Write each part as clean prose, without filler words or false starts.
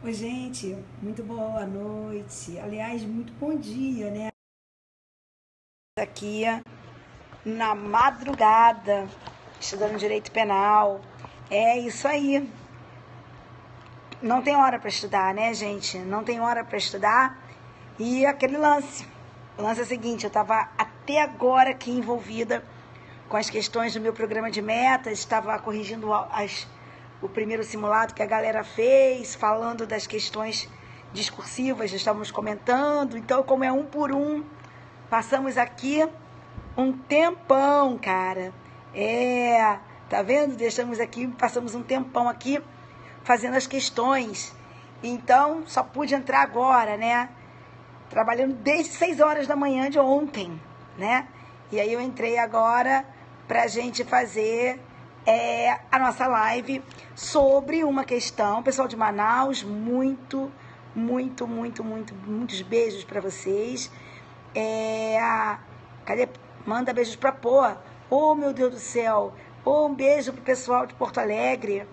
Oi, gente, muito boa noite. Aliás, muito bom dia, né? Aqui na madrugada, estudando direito penal. É isso aí. Não tem hora para estudar, né, gente? Não tem hora para estudar. E aquele lance. O lance é o seguinte: eu estava até agora aqui envolvida com as questões do meu programa de metas, estava corrigindo o primeiro simulado que a galera fez, falando das questões discursivas, já estávamos comentando. Então, como é um por um, passamos aqui um tempão, cara. Tá vendo? Passamos um tempão aqui fazendo as questões. Então, só pude entrar agora, né? Trabalhando desde 6 horas da manhã de ontem, né? E aí eu entrei agora pra gente fazer a nossa live sobre uma questão. Pessoal de Manaus, muitos beijos para vocês. Cadê? Manda beijos pra Pô. Oh, meu Deus do céu. Oh, um beijo pro pessoal de Porto Alegre.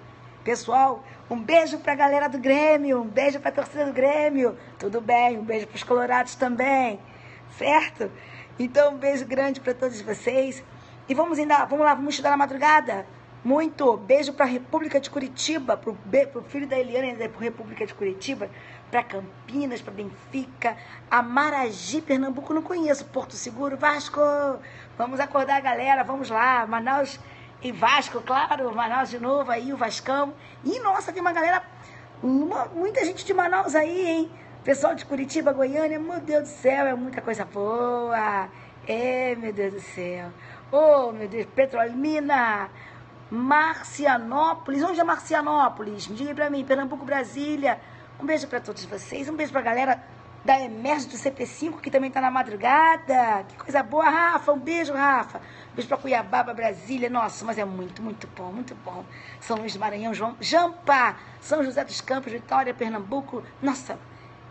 Pessoal, um beijo pra galera do Grêmio. Um beijo pra torcida do Grêmio. Tudo bem? Um beijo pros colorados também. Certo? Então, um beijo grande para todos vocês. E vamos lá, vamos estudar na madrugada? Muito. Beijo para a República de Curitiba, pro filho da Eliana da República de Curitiba, para Campinas, para Benfica, a Maragi, Pernambuco, não conheço, Porto Seguro, Vasco. Vamos acordar a galera, vamos lá, Manaus e Vasco, claro, Manaus de novo aí, o Vascão. E, nossa, tem uma galera, muita gente de Manaus aí, hein? Pessoal de Curitiba, Goiânia, meu Deus do céu, é muita coisa boa. Meu Deus do céu. Oh, meu Deus, Petrolina, Marcianópolis. Onde é Marcianópolis? Me diga pra mim, Pernambuco, Brasília. Um beijo pra todos vocês. Um beijo pra galera da Emerge do CP5, que também tá na madrugada. Que coisa boa, Rafa. Um beijo, Rafa. Um beijo pra Cuiabá, Brasília. Nossa, mas é muito bom, muito bom. São Luís do Maranhão, Jampa, São José dos Campos, Vitória, Pernambuco. Nossa,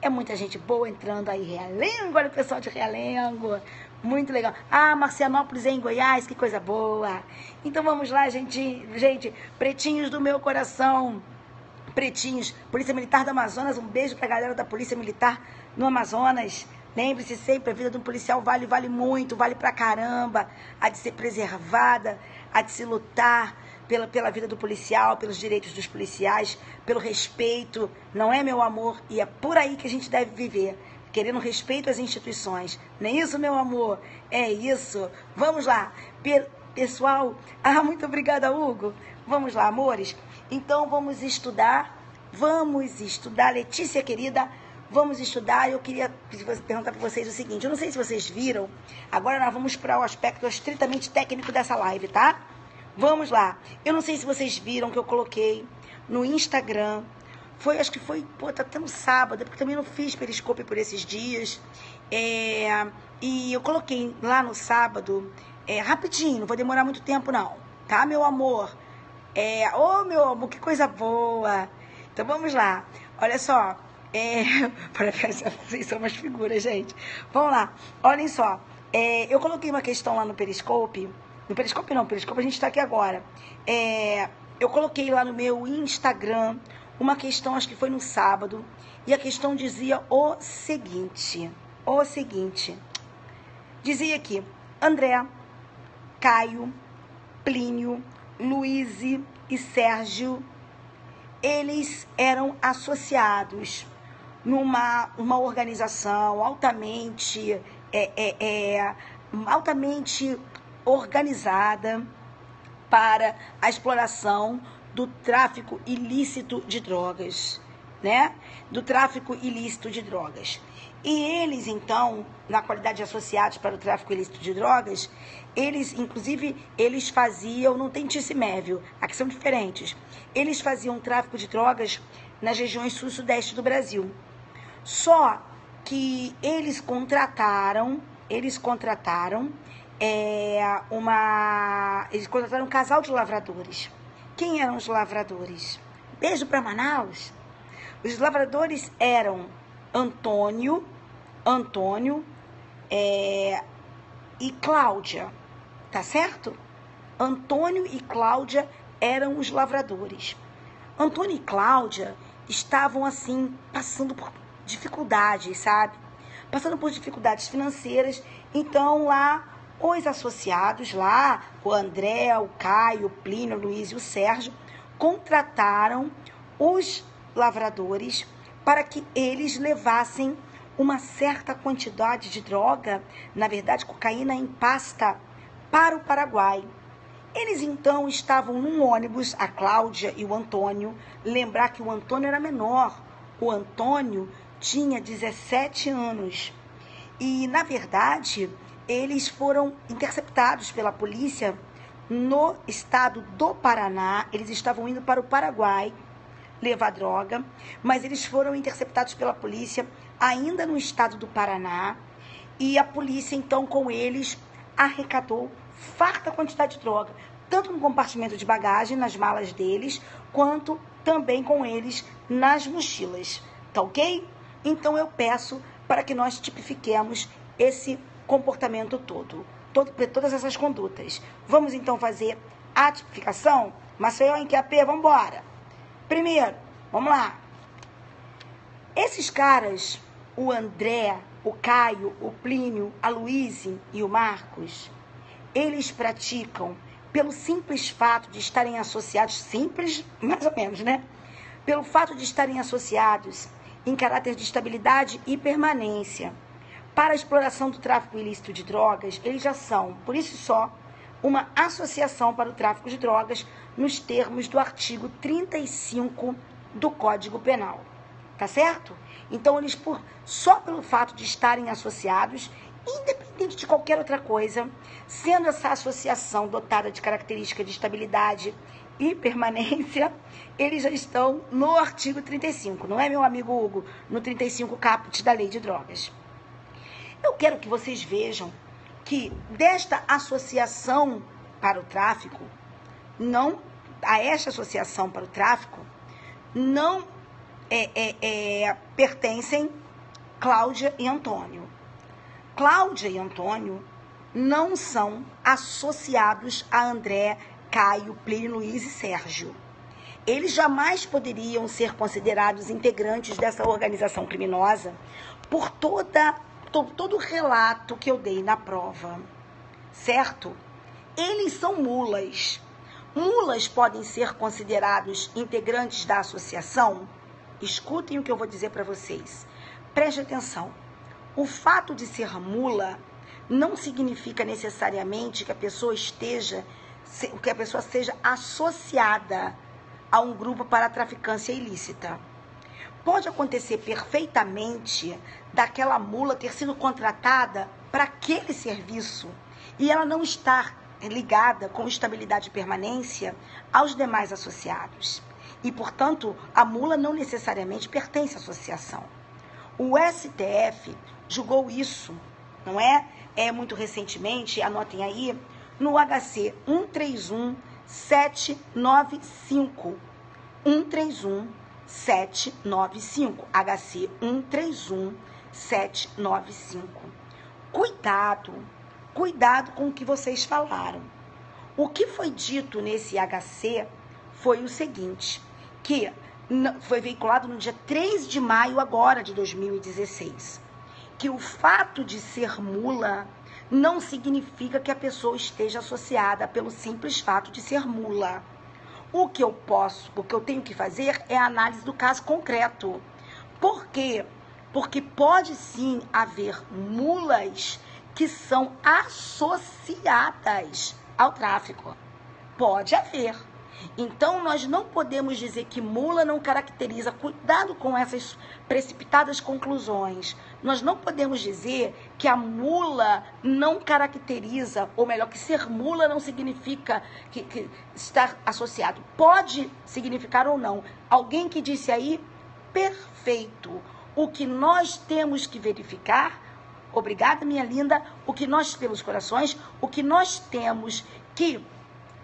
é muita gente boa entrando aí. Realengo, olha o pessoal de Realengo. Muito legal. Ah, Marcianópolis é em Goiás, que coisa boa. Então vamos lá, gente, pretinhos do meu coração. Pretinhos, Polícia Militar do Amazonas, um beijo pra galera da Polícia Militar no Amazonas. Lembre-se sempre, a vida de um policial vale muito, vale pra caramba. Há de ser preservada, há de se lutar pela vida do policial, pelos direitos dos policiais, pelo respeito, não é, meu amor? E é por aí que a gente deve viver, querendo respeito às instituições. Não é isso, meu amor? É isso. Vamos lá. Pessoal, muito obrigada, Hugo. Vamos lá, amores. Então, vamos estudar, Letícia querida, vamos estudar. Eu queria perguntar para vocês o seguinte, eu não sei se vocês viram, agora nós vamos para o aspecto estritamente técnico dessa live, tá? Vamos lá. Eu não sei se vocês viram que eu coloquei no Instagram, acho que foi, tá até no sábado, porque também não fiz Periscope por esses dias, e eu coloquei lá no sábado, rapidinho, não vou demorar muito tempo não, tá, meu amor? Meu amor, que coisa boa. Então vamos lá. Olha só. Vocês são umas figuras, gente. Vamos lá. Olhem só. Eu coloquei uma questão lá no Periscope. No Periscope não, Periscope a gente está aqui agora. Eu coloquei lá no meu Instagram uma questão, acho que foi no sábado. E a questão dizia o seguinte. Dizia aqui: André, Caio, Plínio, Luiz e Sérgio, eles eram associados numa organização altamente organizada para a exploração do tráfico ilícito de drogas, né? Do tráfico ilícito de drogas. E eles, então, na qualidade de associados para o tráfico ilícito de drogas, eles faziam, não tem tisse-mévio, aqui são diferentes, eles faziam tráfico de drogas nas regiões sul e sudeste do Brasil. Só que eles contrataram um casal de lavradores. Quem eram os lavradores? Beijo para Manaus. Os lavradores eram Antônio e Cláudia, tá certo? Antônio e Cláudia eram os lavradores. Antônio e Cláudia, estavam, assim, passando por dificuldades, sabe? Passando por dificuldades financeiras. Então, lá, os associados lá, o André, o Caio, o Plínio, o Luiz e o Sérgio, contrataram os lavradores para que eles levassem uma certa quantidade de droga, na verdade, cocaína em pasta, para o Paraguai. Eles, então, estavam num ônibus, a Cláudia e o Antônio. Lembrar que o Antônio era menor. O Antônio tinha 17 anos. E, na verdade, eles foram interceptados pela polícia no estado do Paraná. Eles estavam indo para o Paraguai levar droga, mas eles foram interceptados pela polícia ainda no estado do Paraná. E a polícia, então, com eles, arrecadou farta quantidade de droga, tanto no compartimento de bagagem, nas malas deles, quanto também com eles nas mochilas. Tá ok? Então eu peço para que nós tipifiquemos esse comportamento todas essas condutas. Vamos então fazer a tipificação? Maceió em QAP, vamos embora. Primeiro, vamos lá. Esses caras, o André, o Caio, o Plínio, a Luíse e o Marcos, eles praticam, pelo simples fato de estarem associados, simples mais ou menos, né? Pelo fato de estarem associados em caráter de estabilidade e permanência para a exploração do tráfico ilícito de drogas, eles já são, por isso só, uma associação para o tráfico de drogas nos termos do artigo 35 do Código Penal. Tá certo? Então, eles, só pelo fato de estarem associados, independente de qualquer outra coisa, sendo essa associação dotada de característica de estabilidade e permanência, eles já estão no artigo 35, não é, meu amigo Hugo? No 35 caput da Lei de Drogas. Eu quero que vocês vejam que desta associação para o tráfico, não pertencem Cláudia e Antônio. Cláudia e Antônio não são associados a André, Caio, Plínio, Luiz e Sérgio. Eles jamais poderiam ser considerados integrantes dessa organização criminosa por todo o relato que eu dei na prova, certo? Eles são mulas. Mulas podem ser considerados integrantes da associação? Escutem o que eu vou dizer para vocês. Preste atenção. O fato de ser mula não significa necessariamente que a pessoa seja associada a um grupo para a traficância ilícita. Pode acontecer perfeitamente daquela mula ter sido contratada para aquele serviço e ela não estar ligada com estabilidade e permanência aos demais associados. E, portanto, a mula não necessariamente pertence à associação. O STF julgou isso, não é? Muito recentemente, anotem aí, no HC 131795. 131795. HC 131795. Cuidado com o que vocês falaram. O que foi dito nesse HC foi o seguinte, que foi veiculado no dia 3 de maio agora de 2016, que o fato de ser mula não significa que a pessoa esteja associada pelo simples fato de ser mula. O que eu tenho que fazer é a análise do caso concreto. Por quê? Porque pode sim haver mulas que são associadas ao tráfico. Pode haver. Então, nós não podemos dizer que mula não caracteriza, cuidado com essas precipitadas conclusões. Nós não podemos dizer que a mula não caracteriza, ou melhor, que ser mula não significa que estar associado. Pode significar ou não. Alguém que disse aí, perfeito. O que nós temos que verificar, obrigada, minha linda, pelos corações, o que nós temos que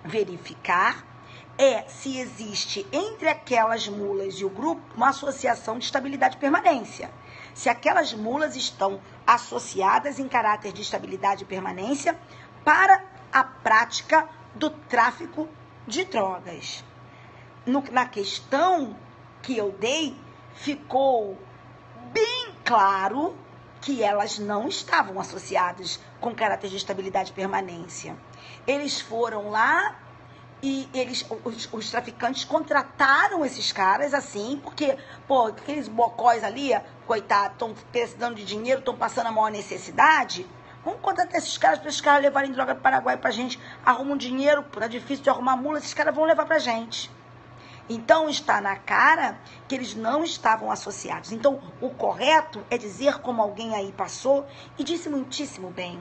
verificar é se existe entre aquelas mulas e o grupo uma associação de estabilidade e permanência. Se aquelas mulas estão associadas em caráter de estabilidade e permanência para a prática do tráfico de drogas. Na questão que eu dei, ficou bem claro que elas não estavam associadas com caráter de estabilidade e permanência. Eles foram lá e os traficantes contrataram esses caras assim, porque, pô, aqueles bocóis ali, coitados, estão precisando de dinheiro, estão passando a maior necessidade. Vamos contratar esses caras para esses caras levarem droga para o Paraguai pra gente. Arrumam dinheiro, é difícil de arrumar mula, esses caras vão levar pra gente. Então, está na cara que eles não estavam associados. Então, o correto é dizer, como alguém aí passou, e disse muitíssimo bem,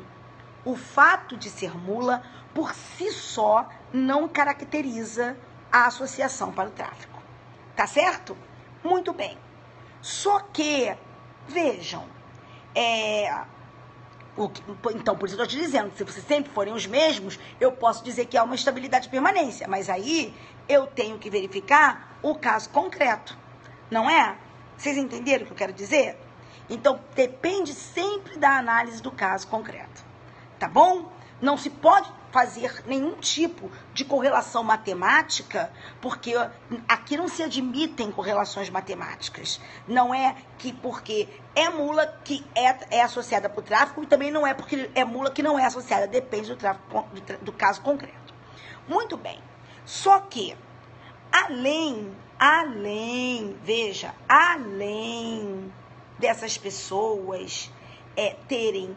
o fato de ser mula, por si só, não caracteriza a associação para o tráfico. Tá certo? Muito bem. Só que, vejam, então, por isso eu estou te dizendo, se vocês sempre forem os mesmos, eu posso dizer que há uma estabilidade de permanência, mas aí eu tenho que verificar o caso concreto, não é? Vocês entenderam o que eu quero dizer? Então, depende sempre da análise do caso concreto, tá bom? Não se pode fazer nenhum tipo de correlação matemática, porque aqui não se admitem correlações matemáticas. Não é que porque é mula que é associada para o tráfico e também não é porque é mula que não é associada, depende do caso concreto. Muito bem. Só que, além dessas pessoas terem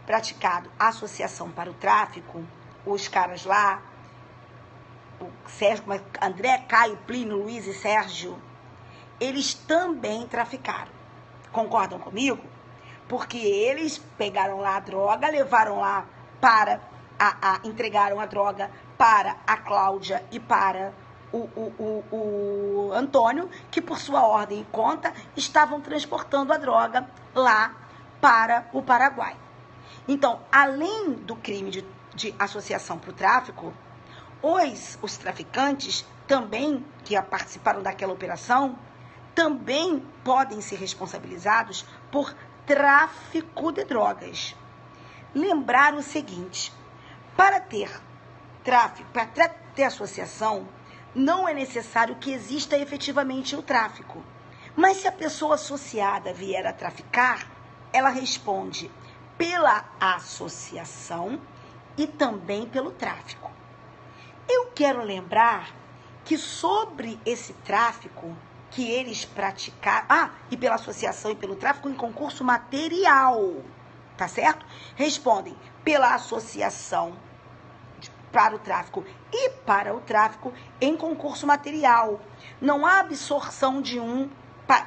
praticado associação para o tráfico, os caras lá, o Sérgio, André, Caio, Plínio, Luiz e Sérgio, eles também traficaram. Concordam comigo? Porque eles pegaram lá a droga, levaram lá para entregaram a droga para a Cláudia e para o Antônio, que por sua ordem e conta estavam transportando a droga lá para o Paraguai. Então, além do crime de associação para o tráfico, os traficantes também, que participaram daquela operação, também podem ser responsabilizados por tráfico de drogas. Lembrar o seguinte, para ter tráfico, para ter associação, não é necessário que exista efetivamente o tráfico. Mas se a pessoa associada vier a traficar, ela responde pela associação e também pelo tráfico. Eu quero lembrar que sobre esse tráfico que eles praticaram, e pela associação e pelo tráfico em concurso material, tá certo? Respondem pela associação para o tráfico e para o tráfico em concurso material. Não há absorção de um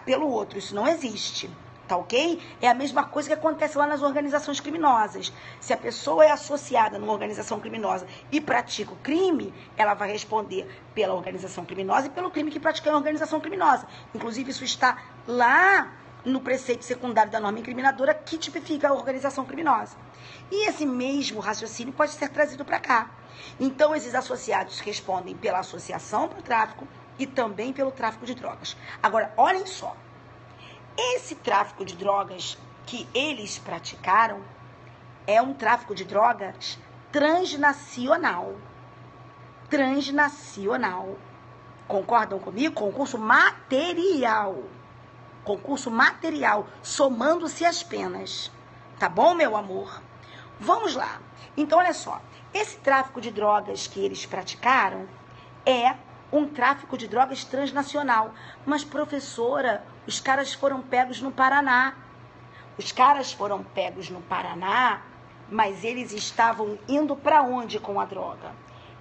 pelo outro, isso não existe. Tá ok? É a mesma coisa que acontece lá nas organizações criminosas. Se a pessoa é associada numa organização criminosa e pratica o crime, ela vai responder pela organização criminosa e pelo crime que praticou a organização criminosa. Inclusive, isso está lá no preceito secundário da norma incriminadora que tipifica a organização criminosa. E esse mesmo raciocínio pode ser trazido para cá. Então, esses associados respondem pela associação para o tráfico e também pelo tráfico de drogas. Agora, olhem só. Esse tráfico de drogas que eles praticaram é um tráfico de drogas transnacional. Transnacional. Concordam comigo? Concurso material. Concurso material, somando-se as penas. Tá bom, meu amor? Vamos lá. Então, olha só. Esse tráfico de drogas que eles praticaram é um tráfico de drogas transnacional. Mas, professora, os caras foram pegos no Paraná. Os caras foram pegos no Paraná, mas eles estavam indo para onde com a droga?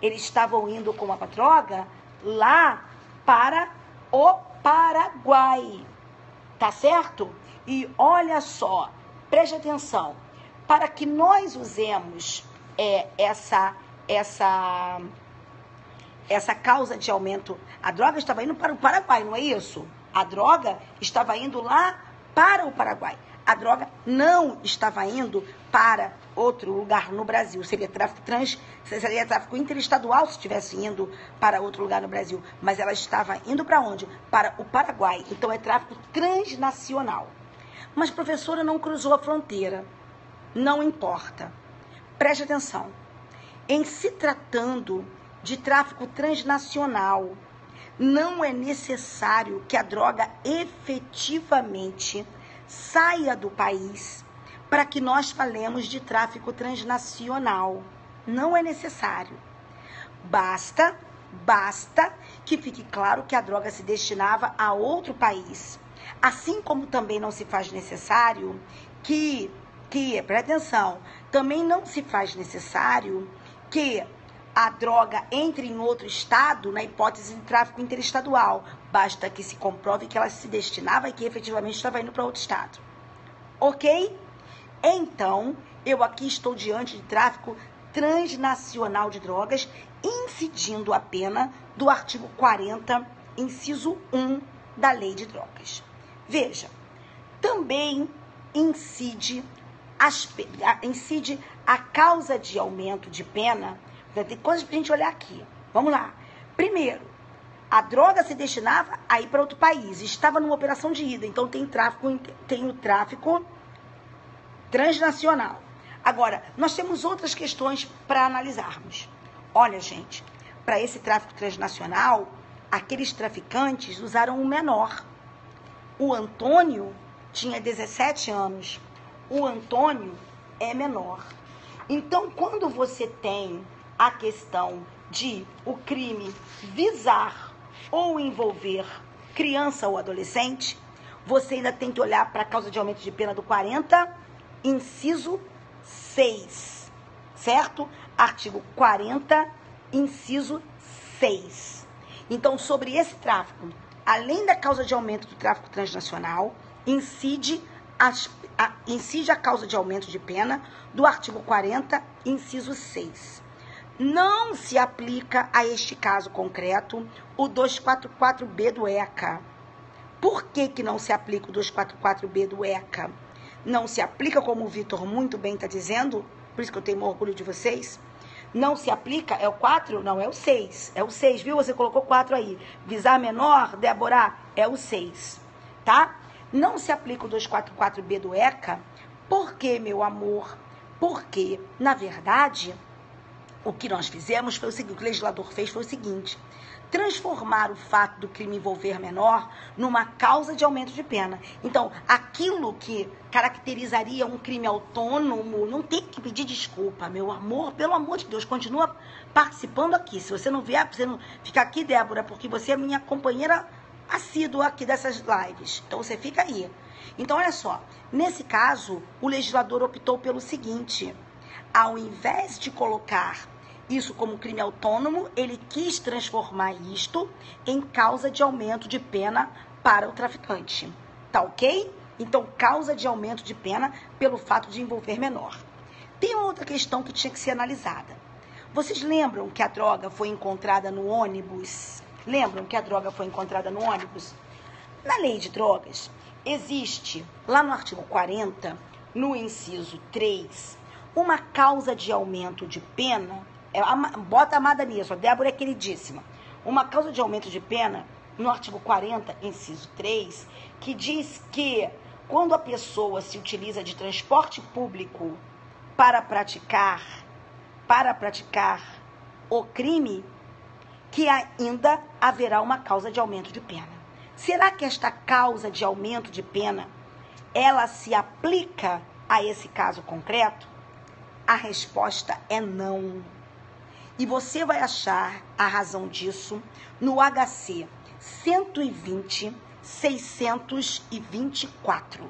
Eles estavam indo com a droga lá para o Paraguai. Tá certo? E olha só, preste atenção. Para que nós usemos essa causa de aumento, a droga estava indo para o Paraguai, não é isso? A droga estava indo lá para o Paraguai. A droga não estava indo para outro lugar no Brasil. Seria tráfico interestadual se estivesse indo para outro lugar no Brasil. Mas ela estava indo para onde? Para o Paraguai. Então é tráfico transnacional. Mas, professora, não cruzou a fronteira. Não importa. Preste atenção. Em se tratando de tráfico transnacional, não é necessário que a droga efetivamente saia do país para que nós falemos de tráfico transnacional. Não é necessário. Basta que fique claro que a droga se destinava a outro país. Assim como também não se faz necessário presta atenção, também não se faz necessário que a droga entre em outro estado na hipótese de tráfico interestadual. Basta que se comprove que ela se destinava e que efetivamente estava indo para outro estado. Ok? Então, eu aqui estou diante de tráfico transnacional de drogas, incidindo a pena do artigo 40, inciso 1 da Lei de Drogas. Veja, também incide a causa de aumento de pena. Tem coisas para a gente olhar aqui. Vamos lá. Primeiro, a droga se destinava a ir para outro país. Estava numa operação de ida. Então, tem o tráfico transnacional. Agora, nós temos outras questões para analisarmos. Olha, gente, para esse tráfico transnacional, aqueles traficantes usaram um menor. O Antônio tinha 17 anos. O Antônio é menor. Então, quando você tem a questão de o crime visar ou envolver criança ou adolescente, você ainda tem que olhar para a causa de aumento de pena do 40, inciso 6, certo? Artigo 40, inciso 6. Então, sobre esse tráfico, além da causa de aumento do tráfico transnacional, incide a causa de aumento de pena do artigo 40, inciso 6. Não se aplica a este caso concreto o 244B do ECA. Por que não se aplica o 244B do ECA? Não se aplica, como o Vitor muito bem está dizendo, por isso que eu tenho orgulho de vocês. Não se aplica, é o 4? Não, é o 6. É o 6, viu? Você colocou 4 aí. Visar menor, Débora, é o 6, tá? Não se aplica o 244B do ECA. Por quê, meu amor? Porque, na verdade, o que nós fizemos foi o seguinte, o que o legislador fez foi o seguinte: transformar o fato do crime envolver menor numa causa de aumento de pena. Então, aquilo que caracterizaria um crime autônomo, não tem que pedir desculpa, meu amor, pelo amor de Deus, continua participando aqui. Se você não vier, você não fica aqui, Débora, porque você é minha companheira assídua aqui dessas lives. Então, você fica aí. Então, olha só, nesse caso, o legislador optou pelo seguinte: ao invés de colocar isso como crime autônomo, ele quis transformar isto em causa de aumento de pena para o traficante. Tá ok? Então, causa de aumento de pena pelo fato de envolver menor. Tem outra questão que tinha que ser analisada. Vocês lembram que a droga foi encontrada no ônibus? Lembram que a droga foi encontrada no ônibus? Na lei de drogas, existe, lá no artigo 40, no inciso 3, uma causa de aumento de pena. Bota a amada nisso, a Débora é queridíssima. Uma causa de aumento de pena, no artigo 40, inciso 3, que diz que quando a pessoa se utiliza de transporte público para praticar o crime, que ainda haverá uma causa de aumento de pena. Será que esta causa de aumento de pena, ela se aplica a esse caso concreto? A resposta é não. E você vai achar a razão disso no HC 120.624.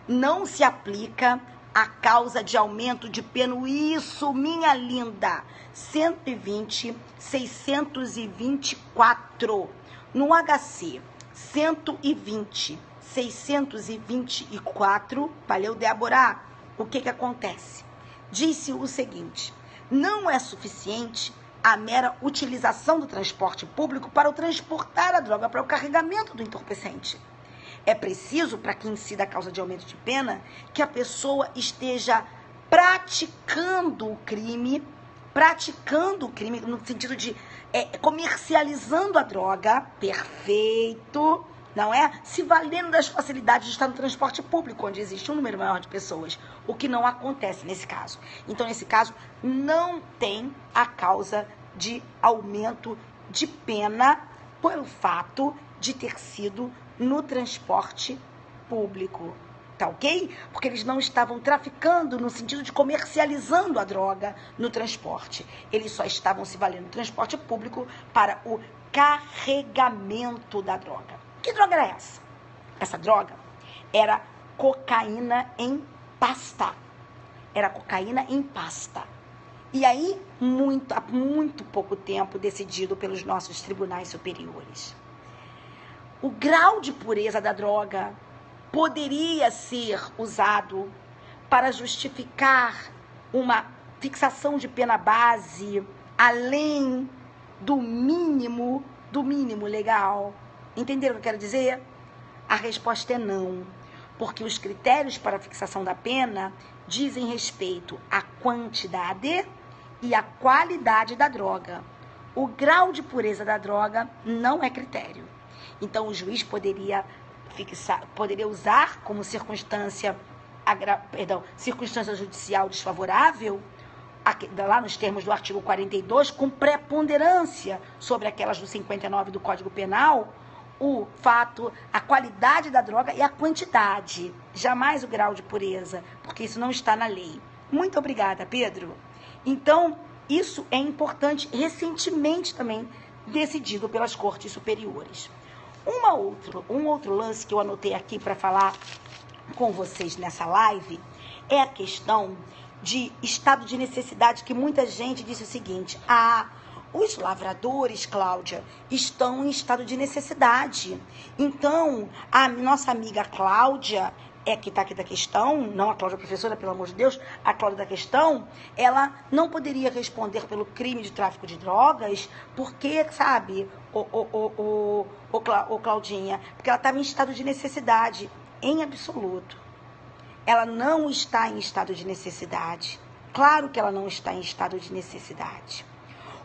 Não se aplica a causa de aumento de pena. Isso, minha linda. 120.624. No HC 120.624, valeu, Débora? O que acontece? Disse o seguinte: não é suficiente a mera utilização do transporte público para o transportar a droga, para o carregamento do entorpecente. É preciso, para que incida a causa de aumento de pena, que a pessoa esteja praticando o crime no sentido de comercializando a droga, perfeito, não é? Se valendo das facilidades de estar no transporte público, onde existe um número maior de pessoas, o que não acontece nesse caso. Então, nesse caso, não tem a causa de aumento de pena pelo fato de ter sido no transporte público. Tá ok? Porque eles não estavam traficando no sentido de comercializando a droga no transporte. Eles só estavam se valendo do transporte público para o carregamento da droga. Que droga era essa? Essa droga era cocaína em pasta. Era cocaína em pasta. E aí, há muito pouco tempo, decidido pelos nossos tribunais superiores. O grau de pureza da droga poderia ser usado para justificar uma fixação de pena base além do mínimo legal. Entenderam o que eu quero dizer? A resposta é não, porque os critérios para a fixação da pena dizem respeito à quantidade e à qualidade da droga. O grau de pureza da droga não é critério. Então, o juiz poderia usar como circunstância judicial desfavorável, lá nos termos do artigo 42, com preponderância sobre aquelas do 59 do Código Penal, o fato, a qualidade da droga e a quantidade, jamais o grau de pureza, porque isso não está na lei. Muito obrigada, Pedro. Então, isso é importante, recentemente também decidido pelas cortes superiores. Um outro lance que eu anotei aqui para falar com vocês nessa live é a questão de estado de necessidade, que muita gente disse o seguinte: os lavradores, Cláudia, estão em estado de necessidade. Então, a nossa amiga Cláudia, que está aqui da questão, não a Cláudia professora, pelo amor de Deus, a Cláudia da questão, ela não poderia responder pelo crime de tráfico de drogas, porque, sabe, Claudinha, porque ela estava em estado de necessidade, em absoluto. Ela não está em estado de necessidade. Claro que ela não está em estado de necessidade.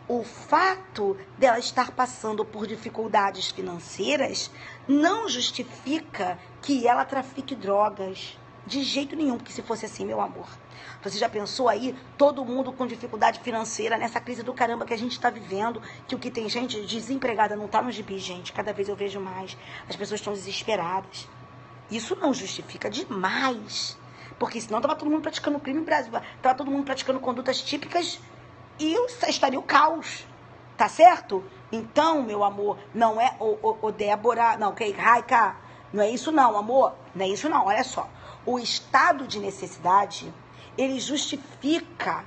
O fato dela estar passando por dificuldades financeiras não justifica que ela trafique drogas. De jeito nenhum, porque se fosse assim, meu amor. Você já pensou aí, todo mundo com dificuldade financeira, nessa crise do caramba que a gente está vivendo, que o que tem gente desempregada não está no gibi, gente. Cada vez eu vejo mais. As pessoas estão desesperadas. Isso não justifica demais. Porque senão estava todo mundo praticando crime no Brasil. Estava todo mundo praticando condutas típicas e estaria o caos, tá certo? Então, meu amor, não é o Débora, não, Raika, não é isso não, amor, não é isso não, olha só. O estado de necessidade, ele justifica,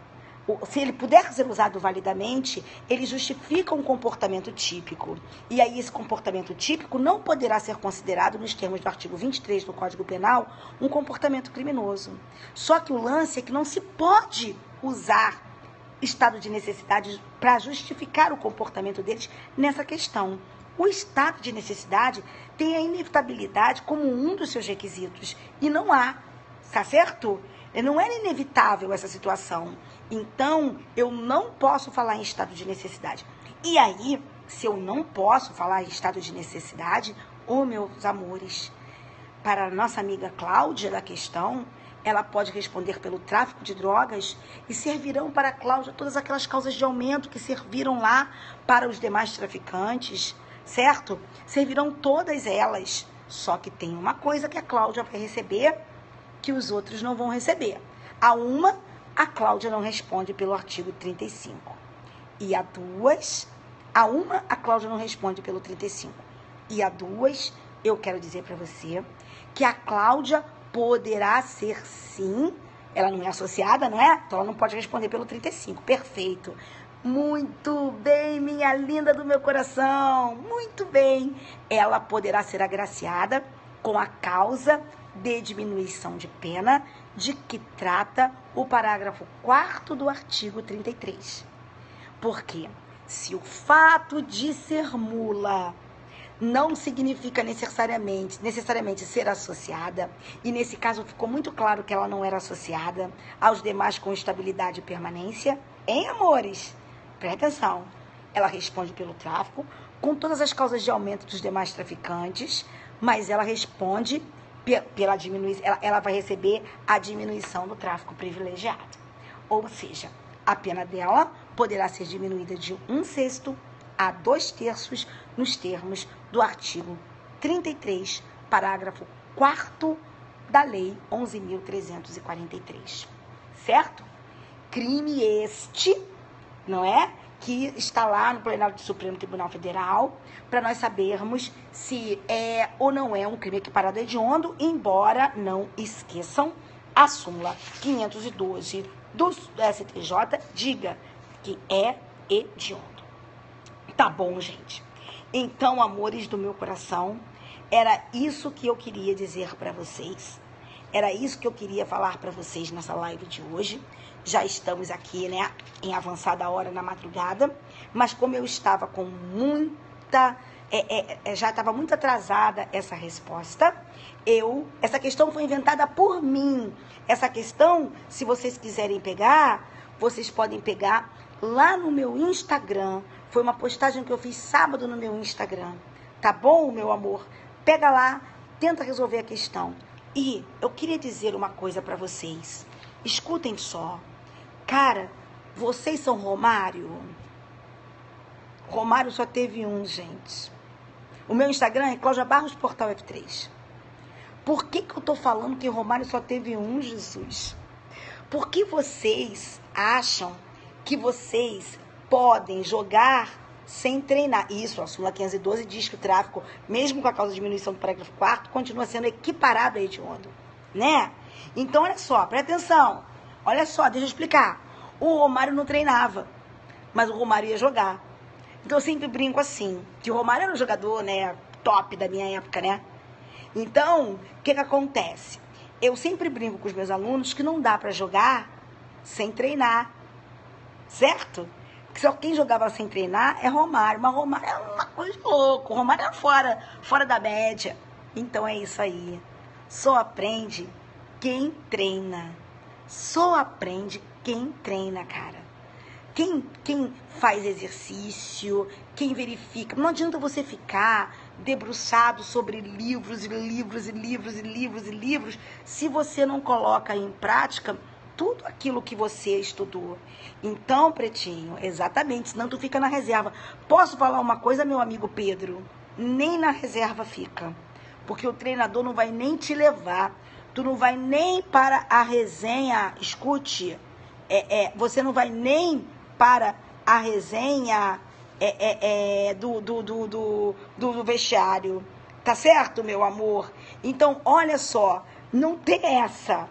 se ele puder ser usado validamente, ele justifica um comportamento típico. E aí esse comportamento típico não poderá ser considerado, nos termos do artigo 23 do Código Penal, um comportamento criminoso. Só que o lance é que não se pode usar estado de necessidade para justificar o comportamento deles nessa questão. O estado de necessidade tem a inevitabilidade como um dos seus requisitos. E não há, tá certo? Não era inevitável essa situação. Então, eu não posso falar em estado de necessidade. E aí, se eu não posso falar em estado de necessidade, meus amores, para a nossa amiga Cláudia da questão, ela pode responder pelo tráfico de drogas e servirão para a Cláudia todas aquelas causas de aumento que serviram lá para os demais traficantes, certo? Servirão todas elas. Só que tem uma coisa que a Cláudia vai receber que os outros não vão receber. A Cláudia não responde pelo artigo 35. E a Cláudia não responde pelo 35. E a duas, eu quero dizer para você que a Cláudia poderá ser sim, ela não é associada, não é? Então ela não pode responder pelo 35, perfeito. Muito bem, minha linda do meu coração, muito bem. Ela poderá ser agraciada com a causa de diminuição de pena de que trata o parágrafo 4º do artigo 33. Porque se o fato de ser mula não significa necessariamente ser associada, e nesse caso ficou muito claro que ela não era associada aos demais com estabilidade e permanência, hein, amores? Presta atenção. Ela responde pelo tráfico, com todas as causas de aumento dos demais traficantes, mas ela responde pela diminuição, ela vai receber a diminuição do tráfico privilegiado. Ou seja, a pena dela poderá ser diminuída de 1/6 a 2/3 nos termos do artigo 33, parágrafo 4º da Lei 11.343. Certo? Crime este, não é? Que está lá no plenário do Supremo Tribunal Federal, para nós sabermos se é ou não é um crime equiparado a hediondo, embora não esqueçam, a súmula 512 do STJ diga que é hediondo. Tá bom, gente? Então, amores do meu coração, era isso que eu queria dizer para vocês. Era isso que eu queria falar para vocês nessa live de hoje. Já estamos aqui, né, em avançada hora na madrugada, mas como eu estava com muita... já estava muito atrasada essa resposta, essa questão foi inventada por mim. Essa questão, se vocês quiserem pegar, vocês podem pegar lá no meu Instagram. Foi uma postagem que eu fiz sábado no meu Instagram. Tá bom, meu amor? Pega lá, tenta resolver a questão. E eu queria dizer uma coisa para vocês. Escutem só. Cara, vocês são Romário? Romário só teve um, gente. O meu Instagram é Cláudia Barros Portal F3. Por que eu tô falando que Romário só teve um, Jesus? Porque vocês acham que vocês podem jogar sem treinar. Isso, a súmula 512 diz que o tráfico, mesmo com a causa de diminuição do parágrafo 4º, continua sendo equiparado a hediondo, né? Então, olha só, presta atenção. Olha só, deixa eu explicar. O Romário não treinava, mas o Romário ia jogar. Então, eu sempre brinco assim, que o Romário era um jogador, né, top da minha época, né? Então, o que acontece? Eu sempre brinco com os meus alunos que não dá pra jogar sem treinar, certo? Porque só quem jogava sem treinar é Romário, mas Romário é uma coisa de louco, Romário é fora da média. Então, é isso aí. Só aprende quem treina. Só aprende quem treina, cara. Quem faz exercício, quem verifica. Não adianta você ficar debruçado sobre livros e livros e livros e livros e livros se você não coloca em prática tudo aquilo que você estudou. Então, pretinho, exatamente, senão tu fica na reserva. Posso falar uma coisa, meu amigo Pedro? Nem na reserva fica. Porque o treinador não vai nem te levar. Tu não vai nem para a resenha, escute, você não vai nem para a resenha do vestiário. Tá certo, meu amor? Então, olha só, não tem essa.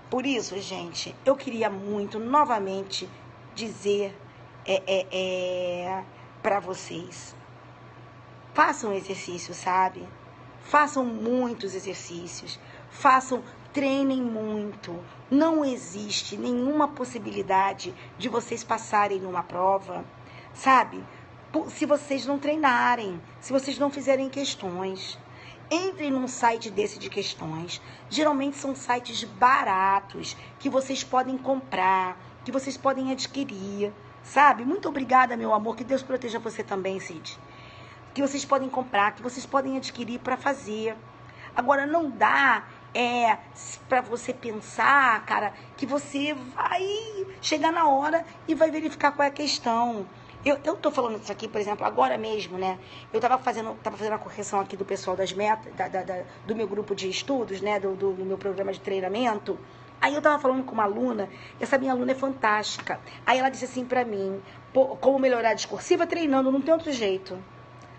Por isso, gente, eu queria muito, novamente, dizer para vocês. Façam exercício, sabe? Façam muitos exercícios. Treinem muito. Não existe nenhuma possibilidade de vocês passarem numa prova, sabe? Se vocês não treinarem, se vocês não fizerem questões. Entrem num site desse de questões. Geralmente são sites baratos, que vocês podem comprar, que vocês podem adquirir, sabe? Muito obrigada, meu amor. Que Deus proteja você também, Cid. Que vocês podem comprar, que vocês podem adquirir para fazer. Agora, não dá para você pensar, cara, que você vai chegar na hora e vai verificar qual é a questão. Eu tô falando isso aqui, por exemplo, agora mesmo, né? Eu tava fazendo a correção aqui do pessoal das metas, do meu grupo de estudos, né? Do meu programa de treinamento. Aí eu tava falando com uma aluna, essa minha aluna é fantástica. Aí ela disse assim pra mim, como melhorar a discursiva? Treinando, não tem outro jeito.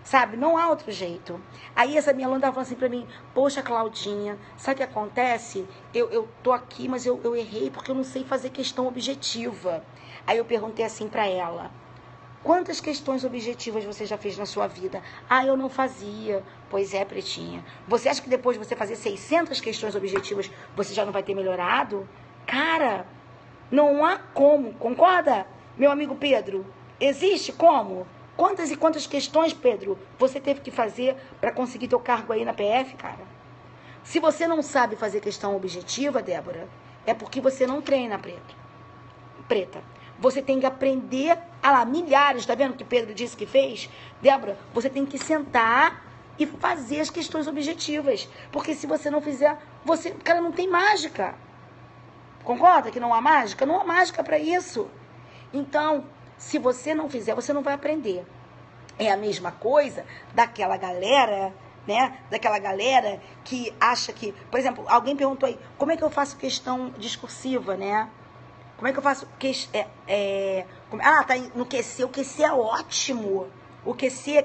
Sabe? Não há outro jeito. Aí essa minha aluna tava falando assim pra mim, poxa, Claudinha, sabe o que acontece? Eu tô aqui, mas eu errei porque eu não sei fazer questão objetiva. Aí eu perguntei assim pra ela, quantas questões objetivas você já fez na sua vida? Ah, eu não fazia. Pois é, pretinha. Você acha que depois de você fazer 600 questões objetivas, você já não vai ter melhorado? Cara, não há como. Concorda, meu amigo Pedro? Existe como? Quantas e quantas questões, Pedro, você teve que fazer para conseguir teu cargo aí na PF, cara? Se você não sabe fazer questão objetiva, Débora, é porque você não treina, preta. Você tem que aprender, milhares, tá vendo que Pedro disse que fez? Débora, você tem que sentar e fazer as questões objetivas. Porque se você não fizer, cara, não tem mágica. Concorda que não há mágica? Não há mágica para isso. Então, se você não fizer, você não vai aprender. É a mesma coisa daquela galera, né? Daquela galera que acha que... Por exemplo, alguém perguntou aí, como é que eu faço questão discursiva, né? Como é que eu faço... tá no QC. O QC é ótimo. O QC,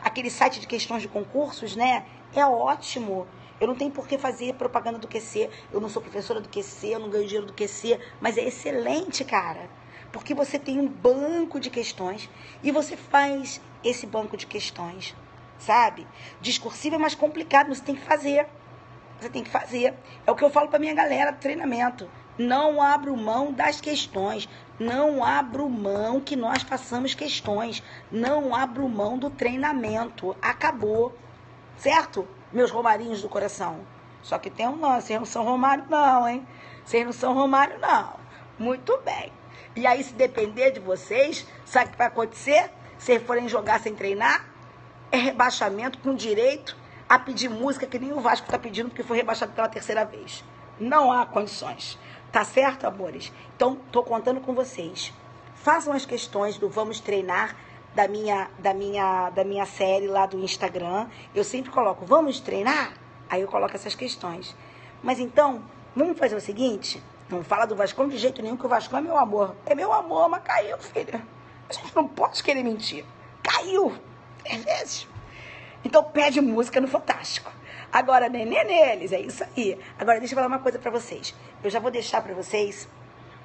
aquele site de questões de concursos, né? É ótimo. Eu não tenho por que fazer propaganda do QC. Eu não sou professora do QC, eu não ganho dinheiro do QC. Mas é excelente, cara. Porque você tem um banco de questões e você faz esse banco de questões, sabe? Discursivo é mais complicado, mas você tem que fazer. Você tem que fazer. É o que eu falo pra minha galera do treinamento. Não abro mão das questões. Não abro mão que nós façamos questões. Não abro mão do treinamento. Acabou. Certo? Meus romarinhos do coração. Só que tem um lance. Vocês não são Romário não, hein? Vocês não são Romário não. Muito bem. E aí, se depender de vocês, sabe o que vai acontecer? Se forem jogar sem treinar, é rebaixamento com direito a pedir música que nem o Vasco está pedindo, porque foi rebaixado pela terceira vez. Não há condições. Tá certo, amores? Então, tô contando com vocês. Façam as questões do Vamos Treinar da minha série lá do Instagram. Eu sempre coloco, vamos treinar? Aí eu coloco essas questões. Mas então, vamos fazer o seguinte... Não fala do Vascão de jeito nenhum, que o Vascão é meu amor. É meu amor, mas caiu, filha. A gente não pode querer mentir. Caiu 3 vezes. Então pede música no Fantástico. Agora, nenê neles, é isso aí. Agora, deixa eu falar uma coisa pra vocês. Eu já vou deixar pra vocês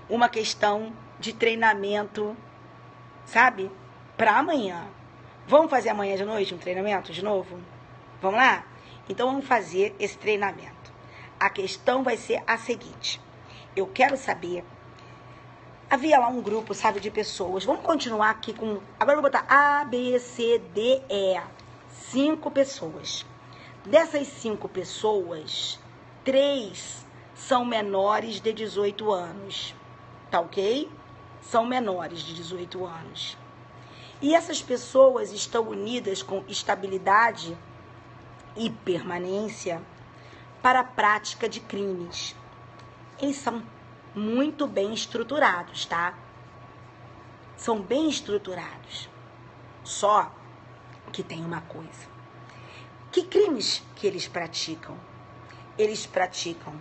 uma questão de treinamento, sabe? Pra amanhã. Vamos fazer amanhã de noite um treinamento de novo? Vamos lá? Então vamos fazer esse treinamento. A questão vai ser a seguinte... Eu quero saber, havia lá um grupo, sabe, de pessoas. Vamos continuar aqui com... Agora eu vou botar A, B, C, D, E. 5 pessoas. Dessas 5 pessoas, 3 são menores de 18 anos. Tá ok? São menores de 18 anos. E essas pessoas estão unidas com estabilidade e permanência para a prática de crimes. Eles são muito bem estruturados, tá? São bem estruturados. Só que tem uma coisa. Que crimes que eles praticam? Eles praticam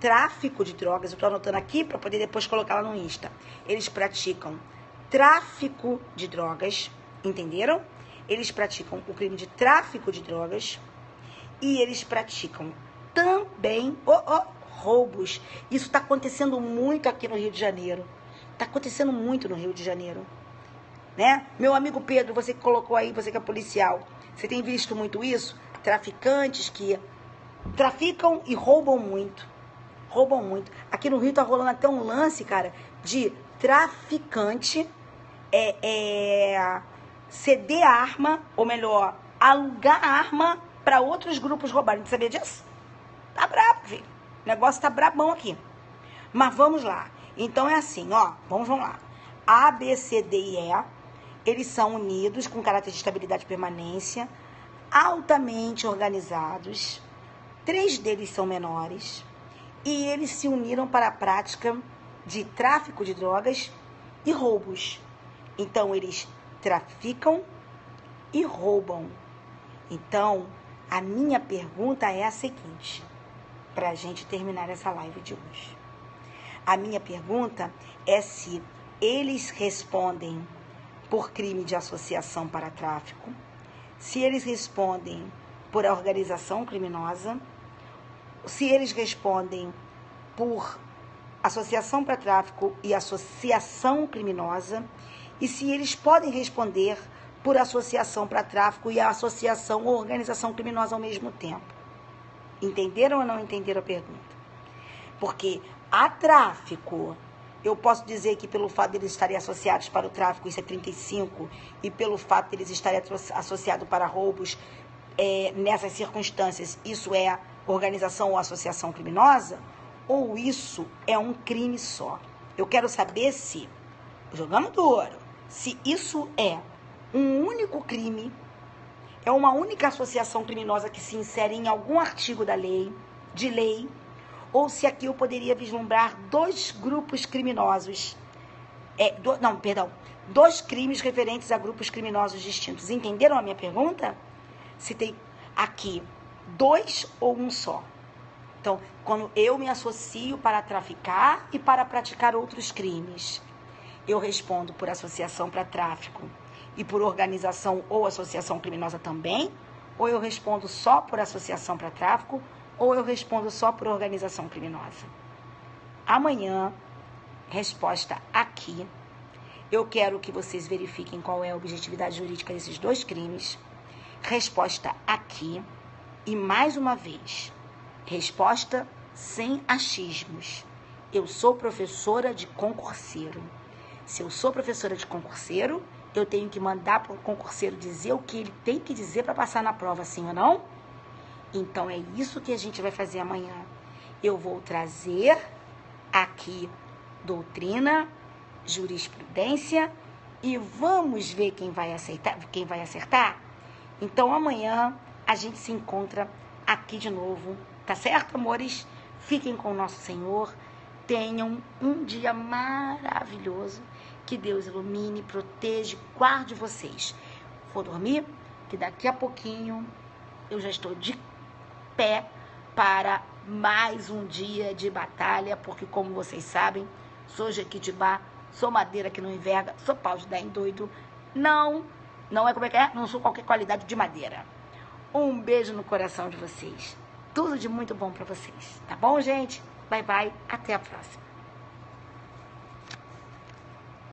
tráfico de drogas. Eu tô anotando aqui para poder depois colocar lá no Insta. Eles praticam tráfico de drogas, entenderam? Eles praticam o crime de tráfico de drogas e eles praticam também roubos. Isso está acontecendo muito aqui no Rio de Janeiro. Está acontecendo muito no Rio de Janeiro. Né? Meu amigo Pedro, você que colocou aí, você que é policial, você tem visto muito isso? Traficantes que traficam e roubam muito. Roubam muito. Aqui no Rio tá rolando até um lance, cara, de traficante ceder arma, ou melhor, alugar arma para outros grupos roubarem. Você sabia disso? Tá brabo, filho. O negócio tá brabão aqui. Mas vamos lá. Então é assim, ó. Vamos lá. A, B, C, D e E, eles são unidos com caráter de estabilidade e permanência, altamente organizados. 3 deles são menores. E eles se uniram para a prática de tráfico de drogas e roubos. Então, eles traficam e roubam. Então, a minha pergunta é a seguinte, para a gente terminar essa live de hoje. A minha pergunta é se eles respondem por crime de associação para tráfico, se eles respondem por organização criminosa, se eles respondem por associação para tráfico e associação criminosa, e se eles podem responder por associação para tráfico e associação ou organização criminosa ao mesmo tempo. Entenderam ou não entenderam a pergunta? Porque a tráfico, eu posso dizer que pelo fato de eles estarem associados para o tráfico, isso é 35, e pelo fato de eles estarem associados para roubos, nessas circunstâncias, isso é organização ou associação criminosa, ou isso é um crime só. Eu quero saber se, jogando duro, se isso é um único crime, é uma única associação criminosa que se insere em algum artigo da lei, ou se aqui eu poderia vislumbrar 2 grupos criminosos Não, perdão. 2 crimes referentes a grupos criminosos distintos. Entenderam a minha pergunta? Citei aqui 2 ou um só. Então, quando eu me associo para traficar e para praticar outros crimes, eu respondo por associação para tráfico e por organização ou associação criminosa também? Ou eu respondo só por associação para tráfico? Ou eu respondo só por organização criminosa? Amanhã, resposta aqui. Eu quero que vocês verifiquem qual é a objetividade jurídica desses 2 crimes. Resposta aqui. E mais uma vez, resposta sem achismos. Eu sou professora de concurseiro. Se eu sou professora de concurseiro, eu tenho que mandar para o concurseiro dizer o que ele tem que dizer para passar na prova, sim ou não? Então, é isso que a gente vai fazer amanhã. Eu vou trazer aqui doutrina, jurisprudência e vamos ver quem vai acertar. Então, amanhã a gente se encontra aqui de novo, tá certo, amores? Fiquem com o nosso Senhor. Tenham um dia maravilhoso. Que Deus ilumine, proteja, guarde vocês. Vou dormir, que daqui a pouquinho eu já estou de pé para mais um dia de batalha, porque como vocês sabem, sou Jequitibá, sou madeira que não enverga, sou pau de dar em doido. Não é como é que é? Não sou qualquer qualidade de madeira. Um beijo no coração de vocês. Tudo de muito bom para vocês. Tá bom, gente? Bye, bye. Até a próxima.